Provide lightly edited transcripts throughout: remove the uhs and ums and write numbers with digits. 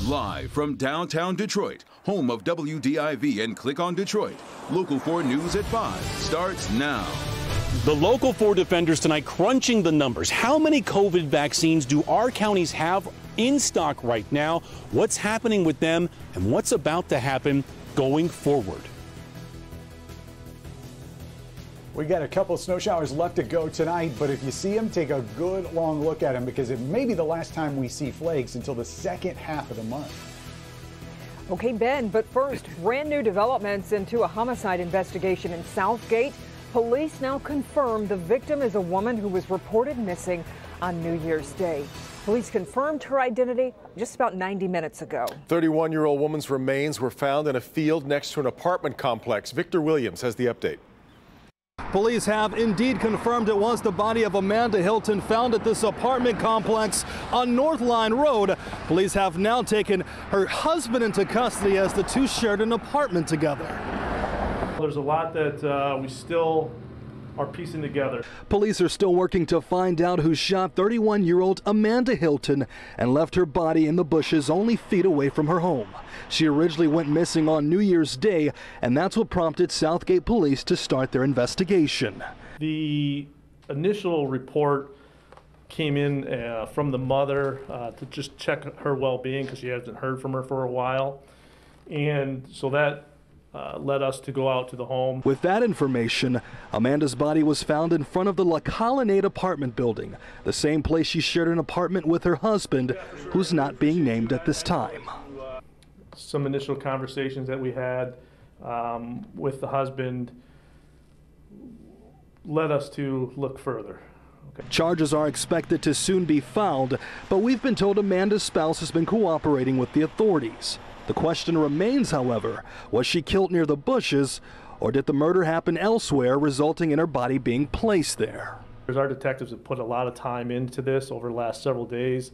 Live from downtown Detroit, home of WDIV and Click on Detroit, Local 4 News at 5 starts now. The Local 4 defenders tonight crunching the numbers. How many COVID vaccines do our counties have in stock right now? What's happening with them and what's about to happen going forward? We got a couple of snow showers left to go tonight, but if you see them, take a good long look at them because it may be the last time we see flakes until the second half of the month. Okay, Ben, but first, brand new developments into a homicide investigation in Southgate. Police now confirm the victim is a woman who was reported missing on New Year's Day. Police confirmed her identity just about 90 minutes ago. 31-year-old woman's remains were found in a field next to an apartment complex. Victor Williams has the update. Police have indeed confirmed it was the body of Amanda Hilton found at this apartment complex on North Line Road. Police have now taken her husband into custody as the two shared an apartment together. There's a lot that we still are piecing together. Police are still working to find out who shot 31-year-old Amanda Hilton and left her body in the bushes only feet away from her home. She originally went missing on New Year's Day, and that's what prompted Southgate police to start their investigation. The initial report came in from the mother to just check her well-being because she hasn't heard from her for a while, and so that led us to go out to the home. With that information, Amanda's body was found in front of the La Colonnade apartment building, the same place she shared an apartment with her husband, who's not being named at this time. Some initial conversations that we had with the husband led us to look further. Okay. Charges are expected to soon be filed, but we've been told Amanda's spouse has been cooperating with the authorities. The question remains, however, was she killed near the bushes, or did the murder happen elsewhere, resulting in her body being placed there? Our detectives have put a lot of time into this over the last several days,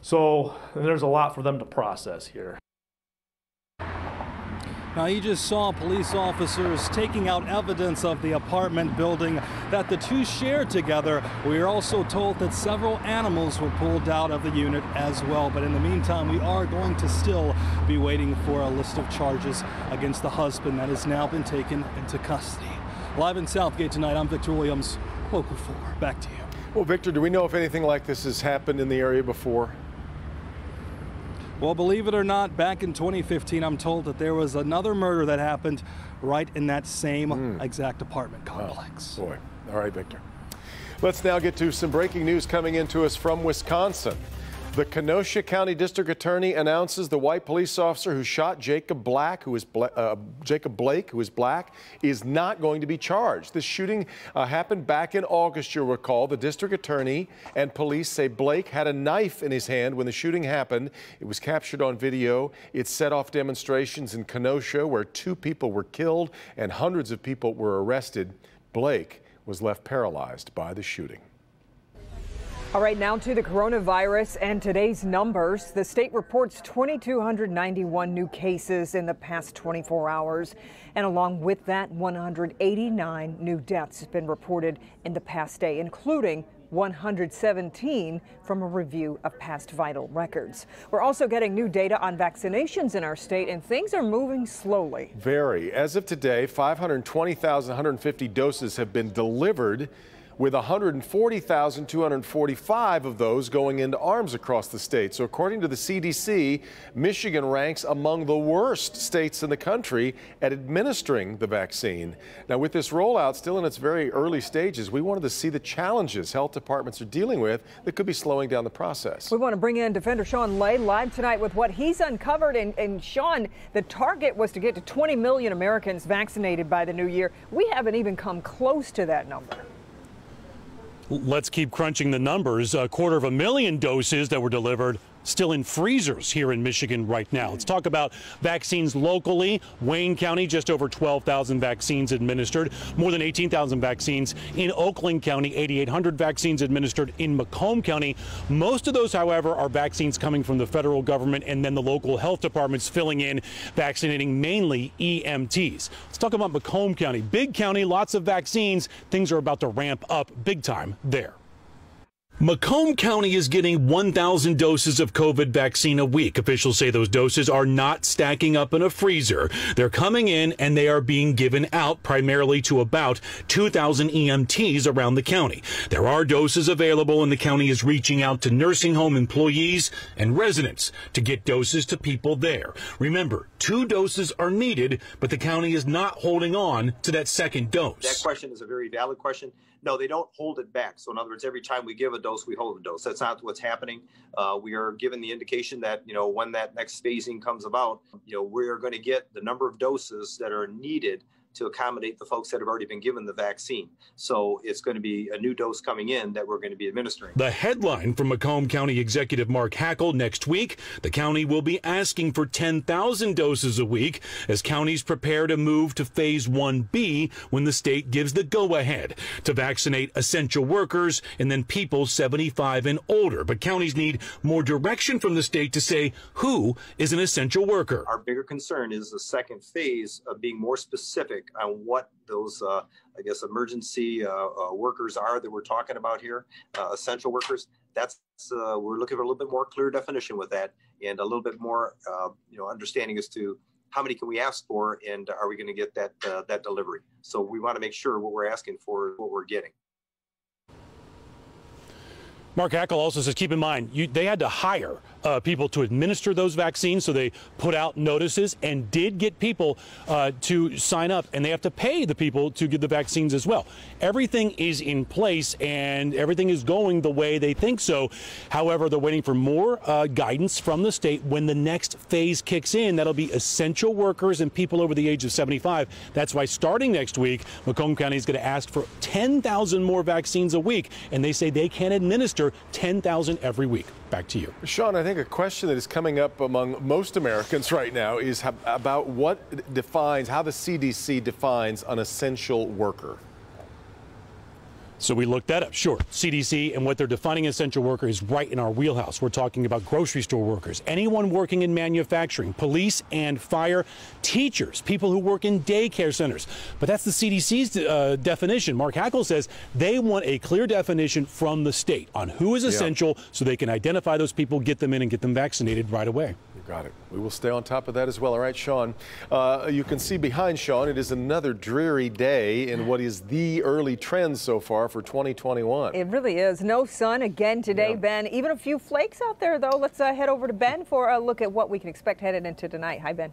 so there's a lot for them to process here. Now, you just saw police officers taking out evidence of the apartment building that the two shared together. We are also told that several animals were pulled out of the unit as well. But in the meantime, we are going to still be waiting for a list of charges against the husband that has now been taken into custody. Live in Southgate tonight, I'm Victor Williams, Local 4. Back to you. Well, Victor, do we know if anything like this has happened in the area before? Well, believe it or not, back in 2015, I'm told that there was another murder that happened right in that same exact apartment complex. Oh, boy. All right, Victor. Let's now get to some breaking news coming into us from Wisconsin. The Kenosha County District Attorney announces the white police officer who shot Jacob Blake, who is black, is not going to be charged. This shooting happened back in August, you'll recall. The district attorney and police say Blake had a knife in his hand when the shooting happened. It was captured on video. It set off demonstrations in Kenosha where 2 people were killed and hundreds of people were arrested. Blake was left paralyzed by the shooting. All right, now to the coronavirus and today's numbers. The state reports 2,291 new cases in the past 24 hours. And along with that, 189 new deaths have been reported in the past day, including 117 from a review of past vital records. We're also getting new data on vaccinations in our state, and things are moving slowly. Very. As of today, 520,150 doses have been delivered, with 140,245 of those going into arms across the state. So according to the CDC, Michigan ranks among the worst states in the country at administering the vaccine. Now, with this rollout still in its very early stages, we wanted to see the challenges health departments are dealing with that could be slowing down the process. We want to bring in Defender Sean Lay live tonight with what he's uncovered. And Sean, the target was to get to 20 million Americans vaccinated by the new year. We haven't even come close to that number. Let's keep crunching the numbers. 250,000 doses that were delivered still in freezers here in Michigan right now. Let's talk about vaccines locally. Wayne County, just over 12,000 vaccines administered, more than 18,000 vaccines in Oakland County, 8,800 vaccines administered in Macomb County. Most of those, however, are vaccines coming from the federal government and then the local health departments filling in, vaccinating mainly EMTs. Let's talk about Macomb County. Big county, lots of vaccines. Things are about to ramp up big time there. Macomb County is getting 1,000 doses of COVID vaccine a week. Officials say those doses are not stacking up in a freezer. They're coming in and they are being given out primarily to about 2,000 EMTs around the county. There are doses available and the county is reaching out to nursing home employees and residents to get doses to people there. Remember, 2 doses are needed, but the county is not holding on to that second dose. That question is a very valid question. No, they don't hold it back. So in other words, every time we give a dose, we hold a dose. That's not what's happening. We are given the indication that, when that next phasing comes about, we are going to get the number of doses that are needed to accommodate the folks that have already been given the vaccine. So it's going to be a new dose coming in that we're going to be administering. The headline from Macomb County Executive Mark Hackle: next week, the county will be asking for 10,000 doses a week as counties prepare to move to Phase 1B when the state gives the go-ahead to vaccinate essential workers and then people 75 and older. But counties need more direction from the state to say who is an essential worker. Our bigger concern is the second phase of being more specific on what those, emergency workers are that we're talking about here, essential workers. That's we're looking for a little bit more clear definition with that, and a little bit more, understanding as to how many can we ask for, and are we going to get that delivery? So we want to make sure what we're asking for is what we're getting. Mark Hackle also says, keep in mind, they had to hire people to administer those vaccines, so they put out notices and did get people to sign up, and they have to pay the people to get the vaccines as well. Everything is in place, and everything is going the way they think so. However, they're waiting for more guidance from the state when the next phase kicks in. That'll be essential workers and people over the age of 75. That's why starting next week, Macomb County is going to ask for 10,000 more vaccines a week, and they say they can administer 10,000 every week. Back to you. Sean, I think a question that is coming up among most Americans right now is about how the CDC defines an essential worker. So we looked that up. Sure, CDC and what they're defining as essential worker is right in our wheelhouse. We're talking about grocery store workers, anyone working in manufacturing, police and fire, teachers, people who work in daycare centers. But that's the CDC's definition. Mark Hackle says they want a clear definition from the state on who is essential so they can identify those people, get them in, and get them vaccinated right away. Got it. We will stay on top of that as well. All right, Sean. You can see behind Sean, it is another dreary day in what is the early trend so far for 2021. It really is. No sun again today, Ben. Even a few flakes out there, though. Let's head over to Ben for a look at what we can expect headed into tonight. Hi, Ben.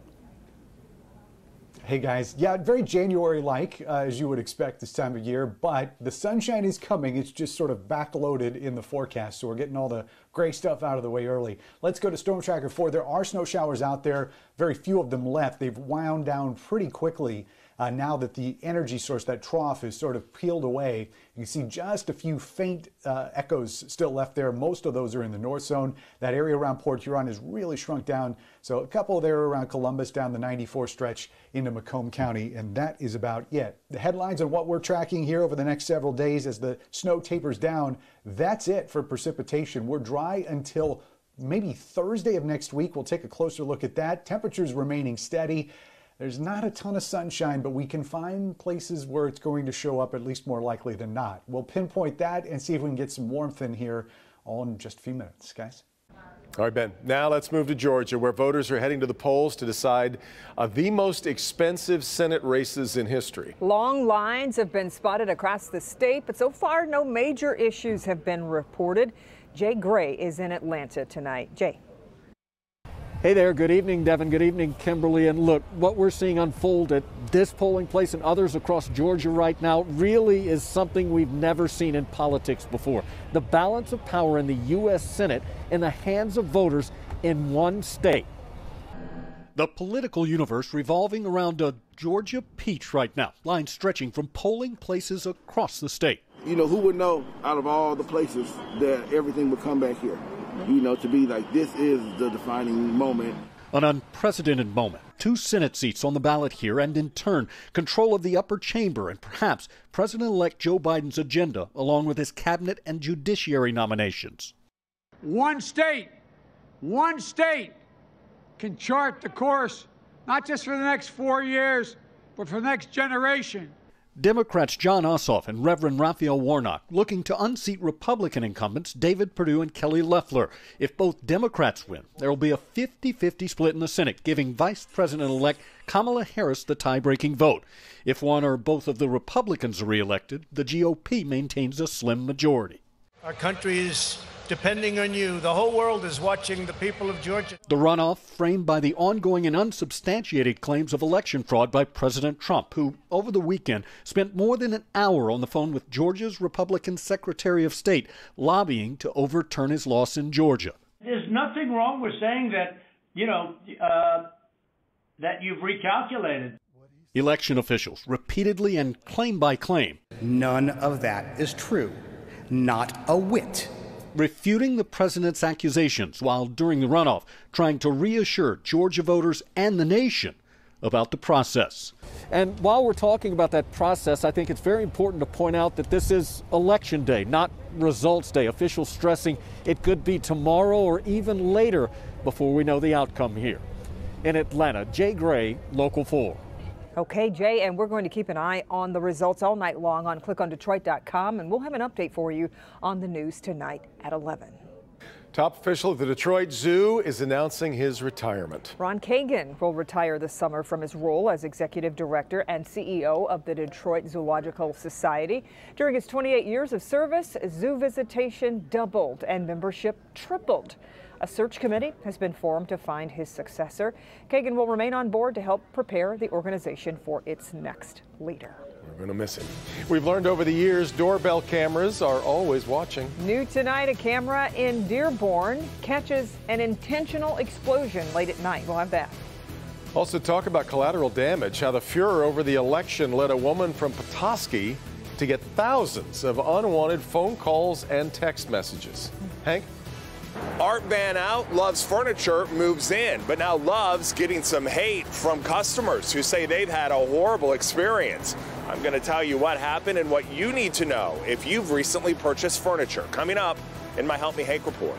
Hey guys, yeah, very January-like as you would expect this time of year, but the sunshine is coming. It's just sort of backloaded in the forecast, so we're getting all the gray stuff out of the way early. Let's go to Storm Tracker 4. There are snow showers out there, very few of them left. They've wound down pretty quickly now that the energy source, that trough, is sort of peeled away. You can see just a few faint echoes still left there. Most of those are in the north zone. That area around Port Huron has really shrunk down. So a couple there around Columbus down the 94 stretch into Macomb County, and that is about it. The headlines on what we're tracking here over the next several days as the snow tapers down, that's it for precipitation. We're dry until maybe Thursday of next week. We'll take a closer look at that. Temperatures remaining steady. There's not a ton of sunshine, but we can find places where it's going to show up, at least more likely than not. We'll pinpoint that and see if we can get some warmth in here all in just a few minutes, guys. All right, Ben. Now let's move to Georgia, where voters are heading to the polls to decide the most expensive Senate races in history. Long lines have been spotted across the state, but so far no major issues have been reported. Jay Gray is in Atlanta tonight. Jay. Hey there, good evening, Devin. Good evening, Kimberly. And look, what we're seeing unfold at this polling place and others across Georgia right now really is something we've never seen in politics before. The balance of power in the U.S. Senate in the hands of voters in one state. The political universe revolving around a Georgia peach right now, lines stretching from polling places across the state. You know, who would know out of all the places that everything would come back here? You know, to be like, this is the defining moment. An unprecedented moment. 2 Senate seats on the ballot here, and in turn, control of the upper chamber and perhaps President-elect Joe Biden's agenda, along with his cabinet and judiciary nominations. One state can chart the course, not just for the next 4 years, but for the next generation. Democrats John Ossoff and Reverend Raphael Warnock looking to unseat Republican incumbents David Perdue and Kelly Loeffler. If both Democrats win, there will be a 50-50 split in the Senate, giving Vice President-elect Kamala Harris the tie-breaking vote. If one or both of the Republicans are reelected, the GOP maintains a slim majority. Our country is depending on you. The whole world is watching the people of Georgia. The runoff framed by the ongoing and unsubstantiated claims of election fraud by President Trump, who, over the weekend, spent more than an hour on the phone with Georgia's Republican Secretary of State, lobbying to overturn his loss in Georgia. There's nothing wrong with saying that, that you've recalculated. Election officials repeatedly and claim by claim. None of that is true. Not a whit. Refuting the president's accusations while during the runoff trying to reassure Georgia voters and the nation about the process. And while we're talking about that process, I think it's very important to point out that this is Election Day, not Results Day. Officials stressing it could be tomorrow or even later before we know the outcome here. In Atlanta, Jay Gray, Local 4. Okay, Jay, and we're going to keep an eye on the results all night long on clickondetroit.com, and we'll have an update for you on the news tonight at 11. Top official at the Detroit Zoo is announcing his retirement. Ron Kagan will retire this summer from his role as executive director and CEO of the Detroit Zoological Society. During his 28 years of service, zoo visitation doubled and membership tripled. A search committee has been formed to find his successor. Kagan will remain on board to help prepare the organization for its next leader. We're going to miss him. We've learned over the years doorbell cameras are always watching. New tonight, a camera in Dearborn catches an intentional explosion late at night. We'll have that. Also talk about collateral damage, how the furor over the election led a woman from Petoskey to get thousands of unwanted phone calls and text messages. Hank? Art Van Out, Love's Furniture, moves in, but now Love's getting some hate from customers who say they've had a horrible experience. I'm going to tell you what happened and what you need to know if you've recently purchased furniture. Coming up in my Help Me Hank report.